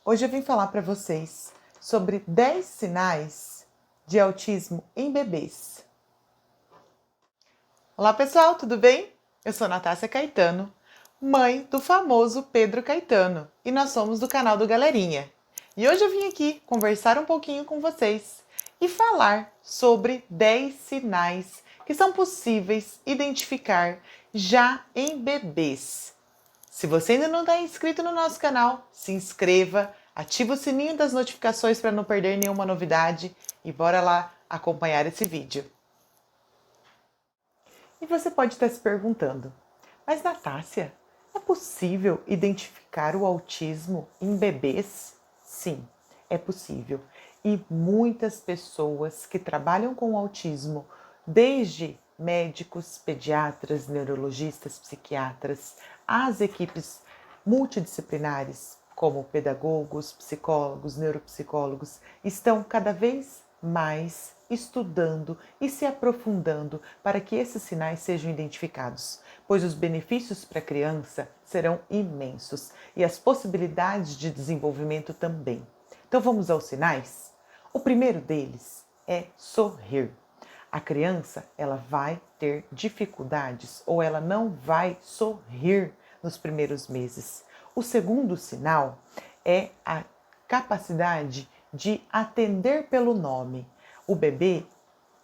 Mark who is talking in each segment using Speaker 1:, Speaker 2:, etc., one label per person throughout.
Speaker 1: Hoje eu vim falar para vocês sobre 10 sinais de autismo em bebês. Olá pessoal, tudo bem? Eu sou Natácia Caetano, mãe do famoso Pedro Caetano, e nós somos do canal do Galerinha. E hoje eu vim aqui conversar um pouquinho com vocês e falar sobre 10 sinais que são possíveis identificar já em bebês. Se você ainda não está inscrito no nosso canal, se inscreva, ativa o sininho das notificações para não perder nenhuma novidade e bora lá acompanhar esse vídeo. E você pode estar se perguntando, mas Natácia, é possível identificar o autismo em bebês? Sim, é possível. E muitas pessoas que trabalham com autismo, desde médicos, pediatras, neurologistas, psiquiatras, as equipes multidisciplinares, como pedagogos, psicólogos, neuropsicólogos, estão cada vez mais estudando e se aprofundando para que esses sinais sejam identificados, pois os benefícios para a criança serão imensos e as possibilidades de desenvolvimento também. Então vamos aos sinais? O primeiro deles é sorrir. A criança, ela vai ter dificuldades ou ela não vai sorrir nos primeiros meses. O segundo sinal é a capacidade de atender pelo nome. O bebê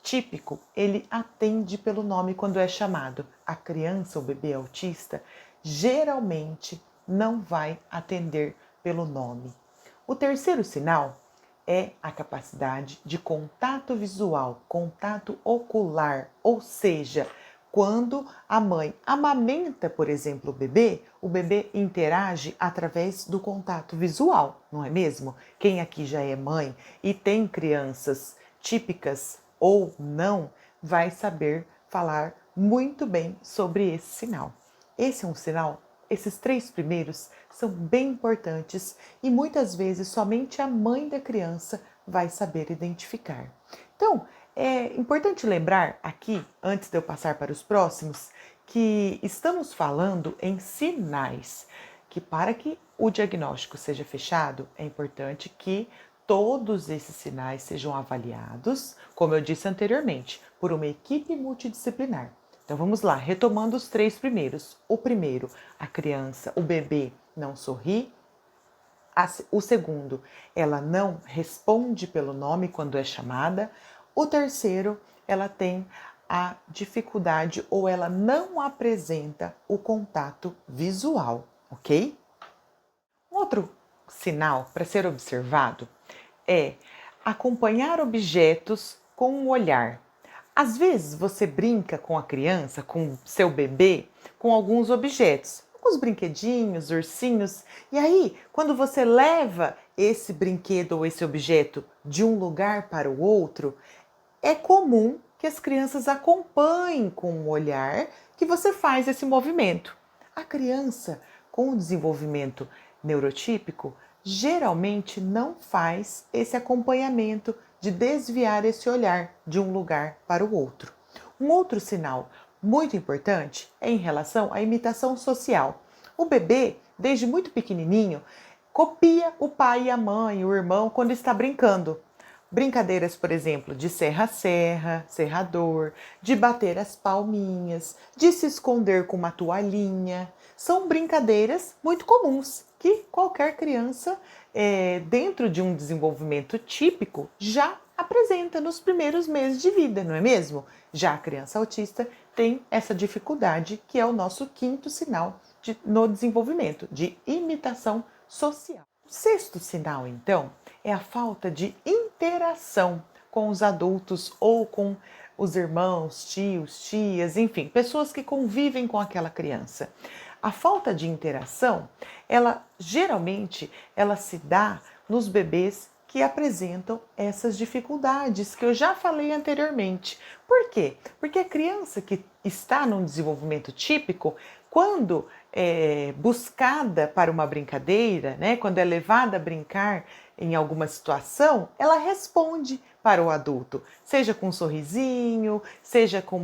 Speaker 1: típico, ele atende pelo nome quando é chamado. A criança, o bebê autista, geralmente não vai atender pelo nome. O terceiro sinal é a capacidade de contato visual, contato ocular, ou seja, quando a mãe amamenta, por exemplo, o bebê interage através do contato visual, não é mesmo? Quem aqui já é mãe e tem crianças típicas ou não, vai saber falar muito bem sobre esse sinal. Esse é um sinal. Esses 3 primeiros são bem importantes e muitas vezes somente a mãe da criança vai saber identificar. Então, é importante lembrar aqui, antes de eu passar para os próximos, que estamos falando em sinais, que para que o diagnóstico seja fechado, é importante que todos esses sinais sejam avaliados, como eu disse anteriormente, por uma equipe multidisciplinar. Então vamos lá, retomando os 3 primeiros. O primeiro, a criança, o bebê não sorri. O segundo, ela não responde pelo nome quando é chamada. O terceiro, ela tem a dificuldade ou ela não apresenta o contato visual, ok? Outro sinal para ser observado é acompanhar objetos com o olhar. Às vezes você brinca com a criança, com seu bebê, com alguns objetos, alguns brinquedinhos, ursinhos, e aí, quando você leva esse brinquedo ou esse objeto de um lugar para o outro, é comum que as crianças acompanhem com o olhar que você faz esse movimento. A criança com o desenvolvimento neurotípico geralmente não faz esse acompanhamento de desviar esse olhar de um lugar para o outro. Um outro sinal muito importante é em relação à imitação social. O bebê, desde muito pequenininho, copia o pai e a mãe, o irmão, quando está brincando. Brincadeiras, por exemplo, de serra-serra, serrador, de bater as palminhas, de se esconder com uma toalhinha. São brincadeiras muito comuns que qualquer criança, dentro de um desenvolvimento típico, já apresenta nos primeiros meses de vida, não é mesmo? Já a criança autista tem essa dificuldade, que é o nosso quinto sinal no desenvolvimento, de imitação social. O sexto sinal, então, é a falta de interação com os adultos ou com os irmãos, tios, tias, enfim, pessoas que convivem com aquela criança. A falta de interação, ela geralmente ela se dá nos bebês que apresentam essas dificuldades que eu já falei anteriormente. Por quê? Porque a criança que está num desenvolvimento típico, quando buscada para uma brincadeira, né, quando é levada a brincar em alguma situação, ela responde para o adulto, seja com um sorrisinho, seja com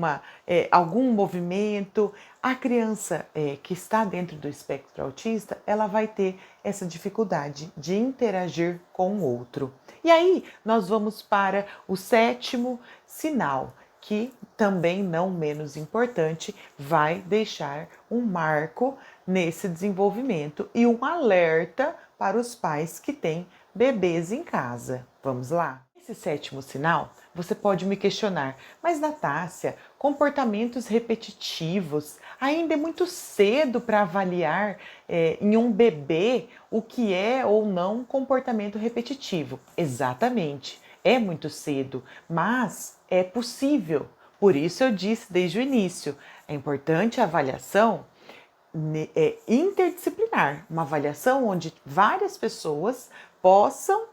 Speaker 1: algum movimento. A criança que está dentro do espectro autista, ela vai ter essa dificuldade de interagir com o outro. E aí nós vamos para o 7º sinal, que também não menos importante, vai deixar um marco nesse desenvolvimento e um alerta para os pais que têm bebês em casa. Vamos lá? Esse 7º sinal, você pode me questionar, mas Natácia, comportamentos repetitivos, ainda é muito cedo para avaliar em um bebê o que é ou não comportamento repetitivo. Exatamente, é muito cedo, mas é possível. Por isso eu disse desde o início, é importante a avaliação interdisciplinar, uma avaliação onde várias pessoas possam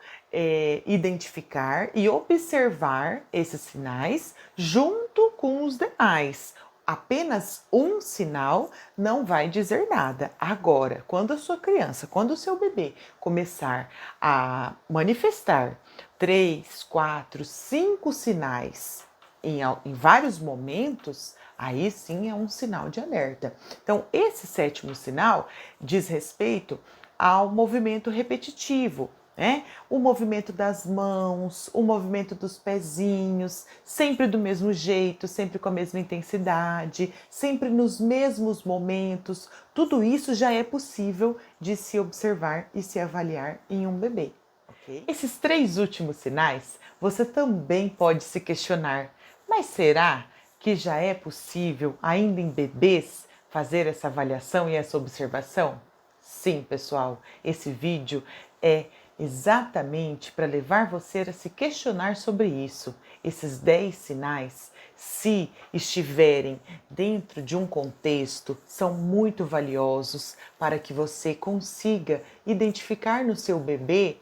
Speaker 1: identificar e observar esses sinais junto com os demais. Apenas um sinal não vai dizer nada. Agora, quando a sua criança, quando o seu bebê começar a manifestar 3, 4, 5 sinais em vários momentos, aí sim é um sinal de alerta. Então, esse 7º sinal diz respeito ao movimento repetitivo, né? O movimento das mãos, o movimento dos pezinhos, sempre do mesmo jeito, sempre com a mesma intensidade, sempre nos mesmos momentos. Tudo isso já é possível de se observar e se avaliar em um bebê. Okay? Esses 3 últimos sinais, você também pode se questionar, mas será que já é possível, ainda em bebês, fazer essa avaliação e essa observação? Sim, pessoal, esse vídeo é exatamente para levar você a se questionar sobre isso. Esses 10 sinais, se estiverem dentro de um contexto, são muito valiosos para que você consiga identificar no seu bebê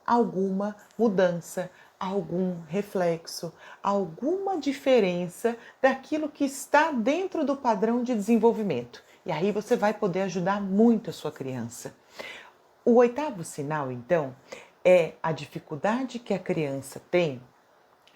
Speaker 1: alguma mudança, algum reflexo, alguma diferença daquilo que está dentro do padrão de desenvolvimento. E aí você vai poder ajudar muito a sua criança. O 8º sinal, então, é a dificuldade que a criança tem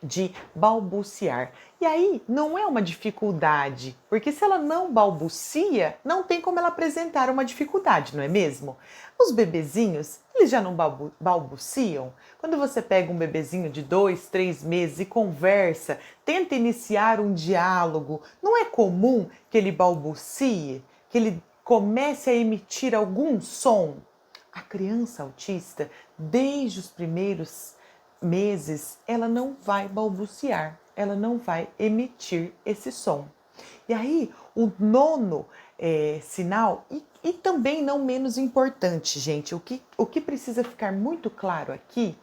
Speaker 1: de balbuciar. E aí não é uma dificuldade, porque se ela não balbucia, não tem como ela apresentar uma dificuldade, não é mesmo? Os bebezinhos, eles já não balbuciam? Quando você pega um bebezinho de 2, 3 meses e conversa, tenta iniciar um diálogo, não é comum que ele balbucie, que ele comece a emitir algum som? A criança autista, desde os primeiros meses, ela não vai balbuciar, ela não vai emitir esse som. E aí, o 9º sinal, e também não menos importante, gente, o que precisa ficar muito claro aqui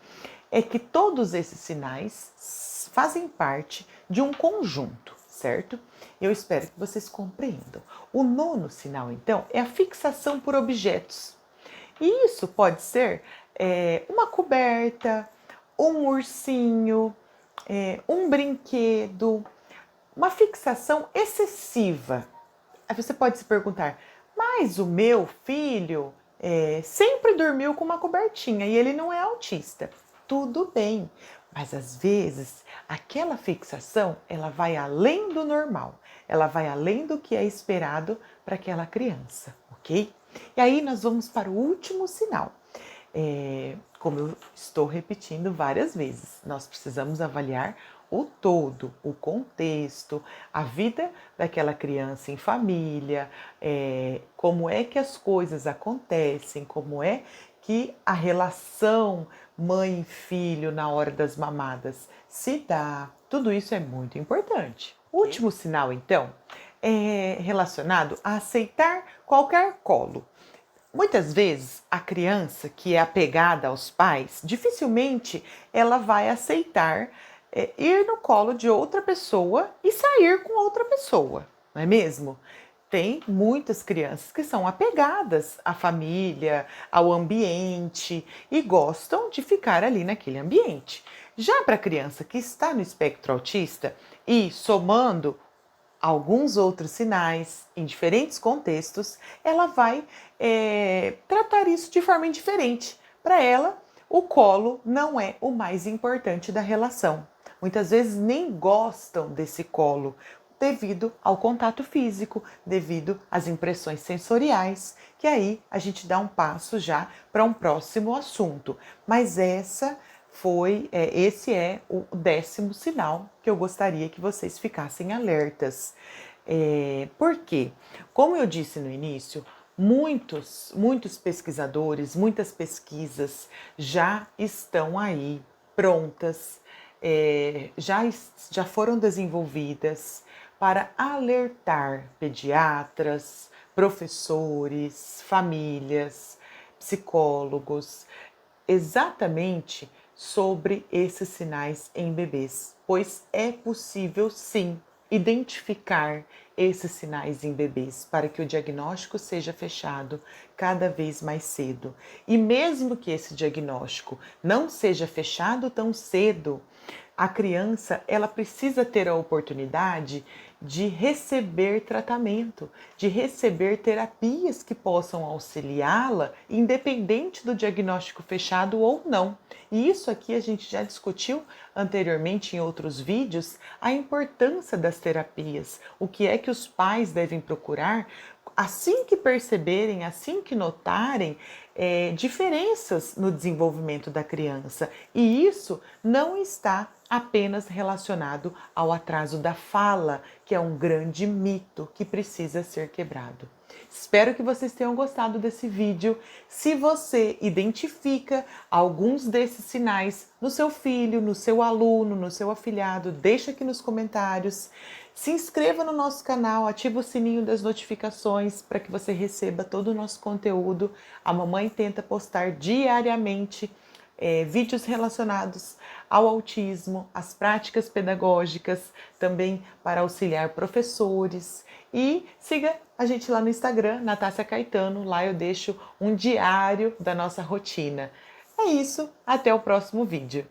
Speaker 1: é que todos esses sinais fazem parte de um conjunto, certo? Eu espero que vocês compreendam. O 9º sinal, então, é a fixação por objetos. E isso pode ser uma coberta, um ursinho, um brinquedo, uma fixação excessiva. Aí você pode se perguntar, mas o meu filho sempre dormiu com uma cobertinha e ele não é autista. Tudo bem, mas às vezes aquela fixação ela vai além do normal, ela vai além do que é esperado para aquela criança, ok? E aí nós vamos para o último sinal. Como eu estou repetindo várias vezes, nós precisamos avaliar o todo, o contexto, a vida daquela criança em família, como é que as coisas acontecem, como é que a relação mãe e filho na hora das mamadas se dá. Tudo isso é muito importante. O último sinal, então, é relacionado a aceitar qualquer colo. Muitas vezes a criança que é apegada aos pais, dificilmente ela vai aceitar ir no colo de outra pessoa e sair com outra pessoa, não é mesmo? Tem muitas crianças que são apegadas à família, ao ambiente e gostam de ficar ali naquele ambiente. Já para a criança que está no espectro autista e somando alguns outros sinais em diferentes contextos, ela vai tratar isso de forma indiferente. Para ela, o colo não é o mais importante da relação. Muitas vezes nem gostam desse colo devido ao contato físico, devido às impressões sensoriais, que aí a gente dá um passo já para um próximo assunto. Mas esse é o 10º sinal que eu gostaria que vocês ficassem alertas. Por quê? Como eu disse no início, muitos pesquisadores, muitas pesquisas já estão aí prontas, já foram desenvolvidas para alertar pediatras, professores, famílias, psicólogos, exatamente sobre esses sinais em bebês, pois é possível sim identificar esses sinais em bebês para que o diagnóstico seja fechado cada vez mais cedo. E mesmo que esse diagnóstico não seja fechado tão cedo, a criança ela precisa ter a oportunidade de receber tratamento, de receber terapias que possam auxiliá-la, independente do diagnóstico fechado ou não. E isso aqui a gente já discutiu anteriormente em outros vídeos, a importância das terapias, o que é que os pais devem procurar assim que perceberem, assim que notarem diferenças no desenvolvimento da criança. E isso não está apenas relacionado ao atraso da fala, que é um grande mito que precisa ser quebrado. Espero que vocês tenham gostado desse vídeo. Se você identifica alguns desses sinais no seu filho, no seu aluno, no seu afilhado, deixa aqui nos comentários. Se inscreva no nosso canal, ativa o sininho das notificações para que você receba todo o nosso conteúdo. A mamãe tenta postar diariamente vídeos relacionados ao autismo, às práticas pedagógicas, também para auxiliar professores. E siga a gente lá no Instagram, Natácia Caetano, lá eu deixo um diário da nossa rotina. É isso, até o próximo vídeo.